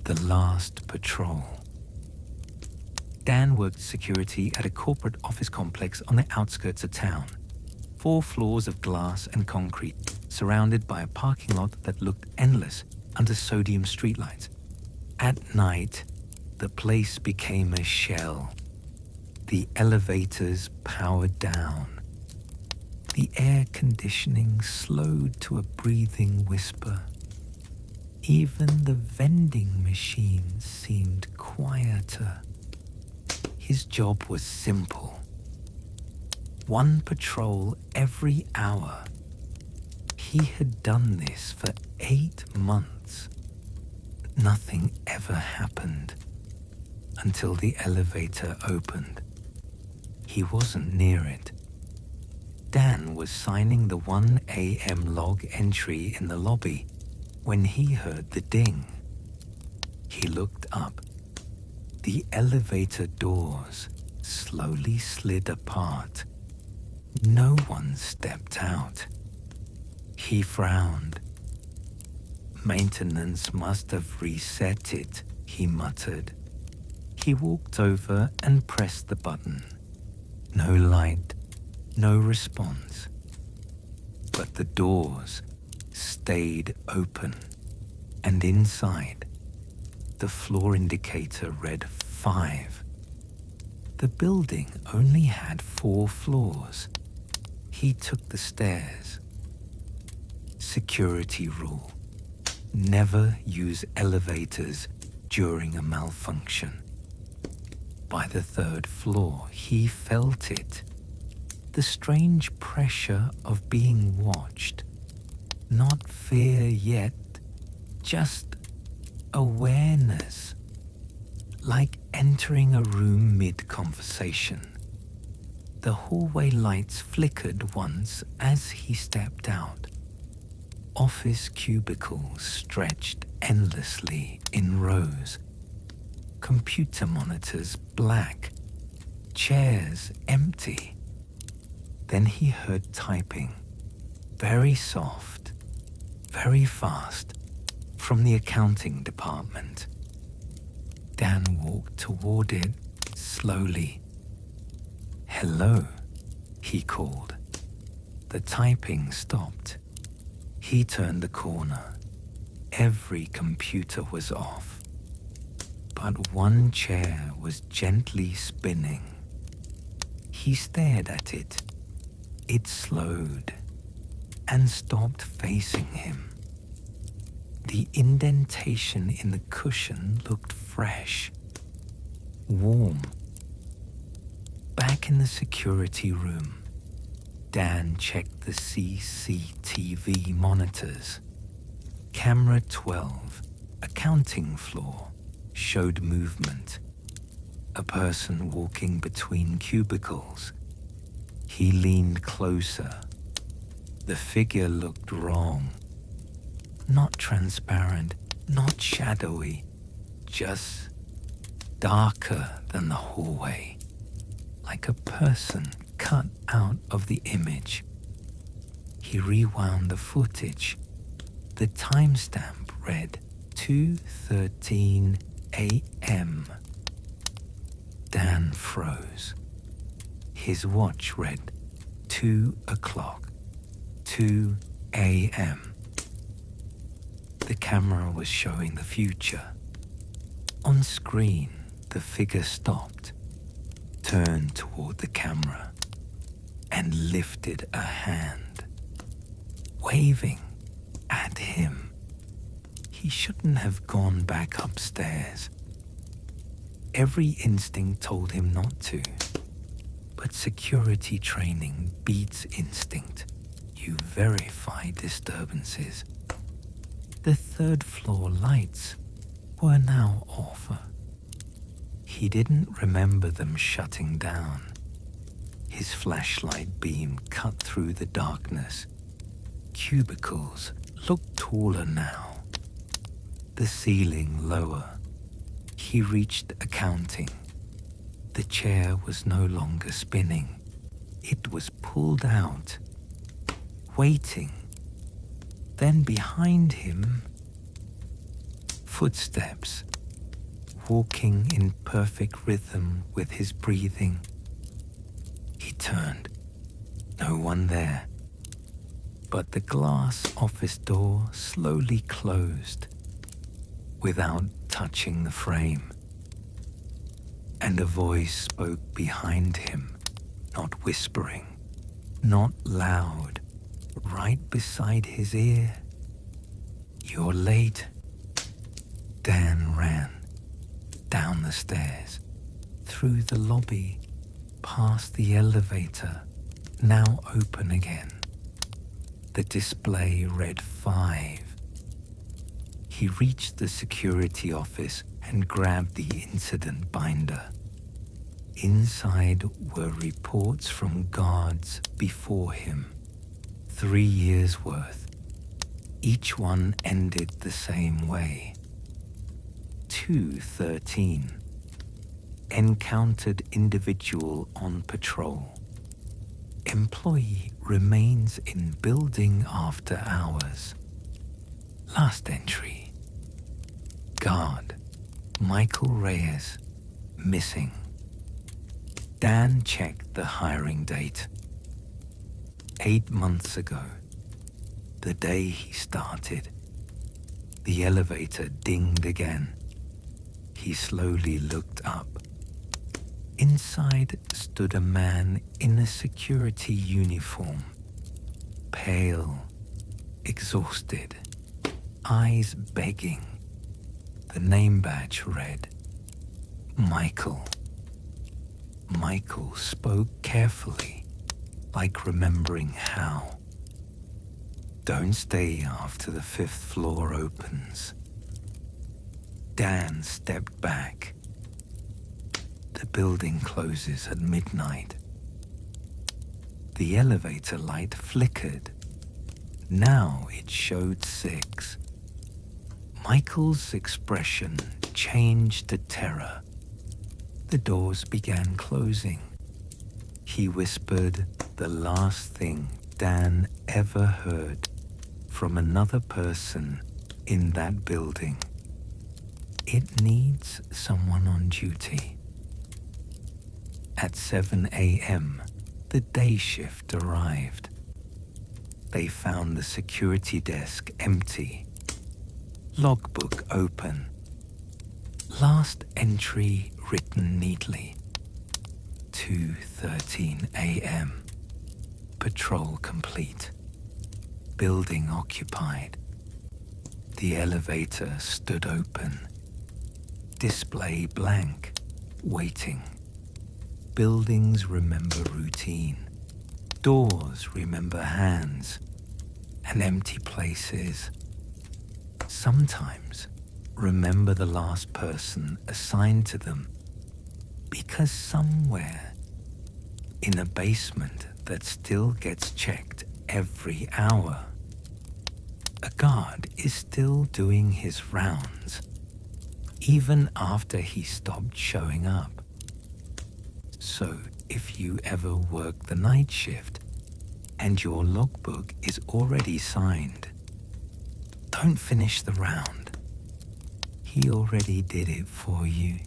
The Last Petrol. Dan worked security at a corporate office complex on the outskirts of town. 4 floors of glass and concrete, surrounded by a parking lot that looked endless under sodium streetlights. At night, the place became a shell. The elevators powered down. The air conditioning slowed to a breathing whisper. Even the vending machines seemed quieter. His job was simple. 1 patrol every hour. He had done this for 8 months. Nothing ever happened until the elevator opened. He wasn't near it. Dan was signing the 1 a.m. log entry in the lobby when he heard the ding. He looked up. The elevator doors slowly slid apart. No one stepped out. He frowned. Maintenance must have reset it, he muttered. He walked over and pressed the button. No light, no response. But the doors stayed open, and inside, the floor indicator read 5. The building only had 4 floors. He took the stairs. Security rule: never use elevators during a malfunction. By the 3rd floor, he felt it. The strange pressure of being watched. Not fear yet, just awareness. Like entering a room mid-conversation. The hallway lights flickered once as he stepped out. Office cubicles stretched endlessly in rows. Computer monitors black. Chairs empty. Then he heard typing. Very soft, very fast, from the accounting department. Dan walked toward it slowly. "Hello," he called. The typing stopped. He turned the corner. Every computer was off. But 1 chair was gently spinning. He stared at it. It slowed and stopped facing him. The indentation in the cushion looked fresh, warm. Back in the security room, Dan checked the CCTV monitors. Camera 12, accounting floor, showed movement. A person walking between cubicles. He leaned closer. The figure looked wrong. Not transparent, not shadowy, just darker than the hallway, like a person cut out of the image. He rewound the footage. The timestamp read 2:13 a.m. Dan froze. His watch read 2 o'clock, 2 a.m. The camera was showing the future. On screen, the figure stopped, turned toward the camera, and lifted a hand, waving at him. He shouldn't have gone back upstairs. Every instinct told him not to. But security training beats instinct. You verify disturbances. The 3rd floor lights were now off. He didn't remember them shutting down. His flashlight beam cut through the darkness. Cubicles looked taller now. The ceiling lower. He reached accounting. The chair was no longer spinning. It was pulled out, waiting. Then behind him, footsteps walking in perfect rhythm with his breathing. He turned. No one there. But the glass office door slowly closed without touching the frame. And a voice spoke behind him, not whispering, not loud, right beside his ear. "You're late." Dan ran down the stairs, through the lobby, past the elevator, now open again. The display read 5. He reached the security office and grabbed the incident binder. Inside were reports from guards before him, 3 years' worth. Each one ended the same way. 213. Encountered individual on patrol. Employee remains in building after hours. Last entry. Guard Michael Reyes, missing. Dan checked the hiring date. 8 months ago, the day he started. The elevator dinged again. He slowly looked up. Inside stood a man in a security uniform, pale, exhausted, eyes begging. The name badge read, Michael. Michael spoke carefully, like remembering how. "Don't stay after the 5th floor opens." Dan stepped back. The building closes at midnight. The elevator light flickered. Now it showed 6. Michael's expression changed to terror. The doors began closing. He whispered the last thing Dan ever heard from another person in that building. "It needs someone on duty." At 7 a.m., the day shift arrived. They found the security desk empty. Logbook open. Last entry written neatly. 2:13 a.m. Patrol complete. Building occupied. The elevator stood open. Display blank, waiting. Buildings remember routine. Doors remember hands. And empty places. Sometimes remember the last person assigned to them, because somewhere in a basement that still gets checked every hour, a guard is still doing his rounds, even after he stopped showing up. So if you ever work the night shift and your logbook is already signed, don't finish the round. He already did it for you.